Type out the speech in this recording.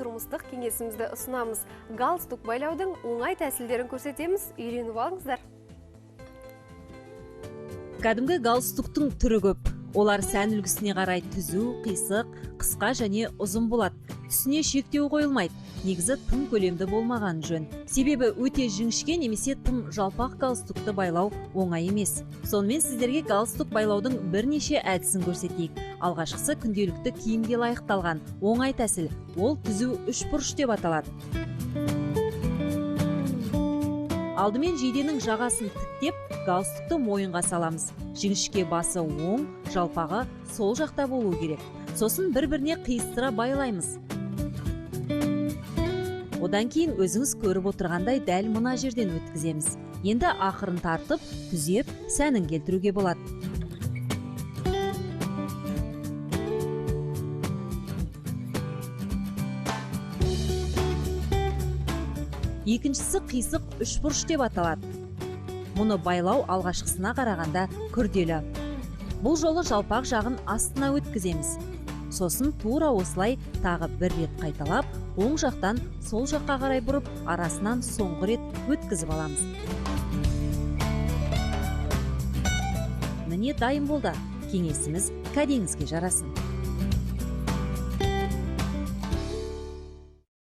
тұрмыстық кеңесімізді ұсынамыз. Галстук байлаудың оңай тәсілдерін көрсетеміз, үйреніп алыңыздар. Кәдімгі галстуктың түрі көп. Олар сән үлгісіне қарай түзу, қисық, қысқа және ұзын болады. Түсіне шектеу қойылмайды. Негізі тым көлемді болмаған жөн. Себебі өте жіңішке немесе тым жалпақ галстукты байлау оңай емес. Сонымен сіздерге галстук байлаудың бірнеше әдісін көрсетейік. Алғашқысы күнделікті киімге лайықталған оңай тәсіл. Ол түзу үшбұрыш деп аталады. Алдымен жейденің жағасын тіктеп, галстукты мойынға саламыз. Жіңішке басы оң, жалпағы сол жақта болу керек. Сосын бір-біріне қиыстыра байлаймыз. Одан кейін өзіңіз көріп отырғандай дәл мына жерден өткіземіз. Енді ақырын тартып, түзеп, сәнін келтіруге болады. Екіншісі қисық үшбұрыш деп аталады. Мұны байлау алғашқысына қарағанда күрделі. Бұл жолы жалпақ жағын астына өткіземіз. Сосын тура осылай тағы бір рет қайталап, оң жақтан сол жаққа қарай бұрып, арасынан соңғы рет өткізіп аламыз. Міне дайын болды. Кеңесіміз кәдеңізге жарасын.